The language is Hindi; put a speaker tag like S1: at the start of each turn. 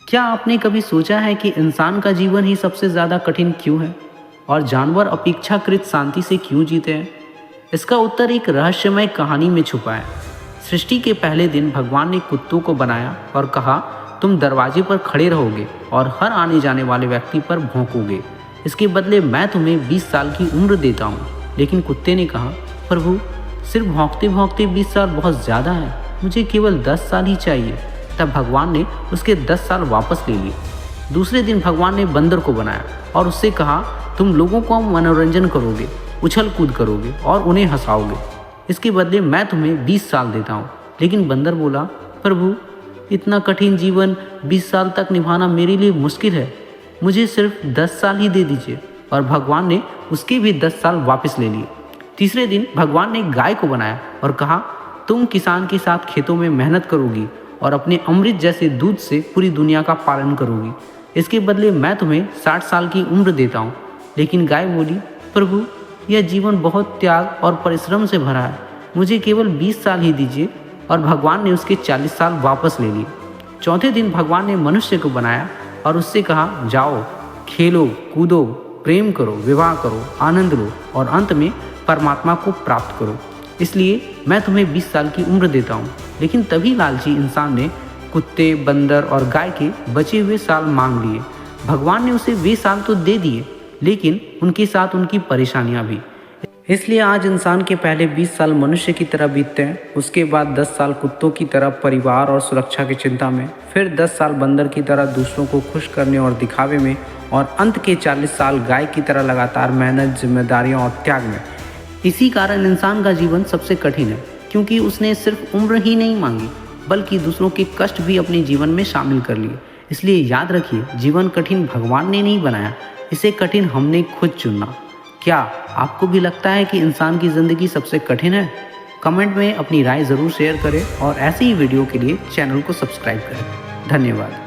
S1: क्या आपने कभी सोचा है कि इंसान का जीवन ही सबसे ज़्यादा कठिन क्यों है और जानवर अपेक्षाकृत शांति से क्यों जीते हैं? इसका उत्तर एक रहस्यमय कहानी में छुपा है। सृष्टि के पहले दिन भगवान ने कुत्तों को बनाया और कहा, तुम दरवाजे पर खड़े रहोगे और हर आने जाने वाले व्यक्ति पर भौंकोगे। इसके बदले मैं तुम्हें 20 साल की उम्र देता हूँ। लेकिन कुत्ते ने कहा, प्रभु, सिर्फ भौंकते भौंकते 20 साल बहुत ज़्यादा है, मुझे केवल 10 साल ही चाहिए। तब भगवान ने उसके 10 साल वापस ले लिए। दूसरे दिन भगवान ने बंदर को बनाया और उससे कहा, तुम लोगों को मनोरंजन करोगे, उछल कूद करोगे और उन्हें हंसाओगे। इसके बदले मैं तुम्हें 20 साल देता हूँ। लेकिन बंदर बोला, प्रभु, इतना कठिन जीवन 20 साल तक निभाना मेरे लिए मुश्किल है, मुझे सिर्फ 10 साल ही दे दीजिए। और भगवान ने उसके भी 10 साल वापस ले लिए। तीसरे दिन भगवान ने गाय को बनाया और कहा, तुम किसान के साथ खेतों में मेहनत करोगी और अपने अमृत जैसे दूध से पूरी दुनिया का पालन करोगी। इसके बदले मैं तुम्हें 60 साल की उम्र देता हूँ। लेकिन गाय बोली, प्रभु, यह जीवन बहुत त्याग और परिश्रम से भरा है, मुझे केवल 20 साल ही दीजिए। और भगवान ने उसके 40 साल वापस ले लिए। चौथे दिन भगवान ने मनुष्य को बनाया और उससे कहा, जाओ, खेलो, कूदो, प्रेम करो, विवाह करो, आनंद लो और अंत में परमात्मा को प्राप्त करो। इसलिए मैं तुम्हें 20 साल की उम्र देता हूँ। लेकिन तभी लालची इंसान ने कुत्ते, बंदर और गाय के बचे हुए साल मांग लिए। भगवान ने उसे वे साल तो दे दिए, लेकिन उनके साथ उनकी परेशानियां भी। इसलिए आज इंसान के पहले 20 साल मनुष्य की तरह बीतते हैं, उसके बाद 10 साल कुत्तों की तरह परिवार और सुरक्षा की चिंता में, फिर 10 साल बंदर की तरह दूसरों को खुश करने और दिखावे में, और अंत के 40 साल गाय की तरह लगातार मेहनत, जिम्मेदारियों और त्याग में। इसी कारण इंसान का जीवन सबसे कठिन है, क्योंकि उसने सिर्फ उम्र ही नहीं मांगी, बल्कि दूसरों के कष्ट भी अपने जीवन में शामिल कर लिए। इसलिए याद रखिए, जीवन कठिन भगवान ने नहीं बनाया, इसे कठिन हमने खुद चुना। क्या आपको भी लगता है कि इंसान की ज़िंदगी सबसे कठिन है? कमेंट में अपनी राय ज़रूर शेयर करें और ऐसे ही वीडियो के लिए चैनल को सब्सक्राइब करें। धन्यवाद।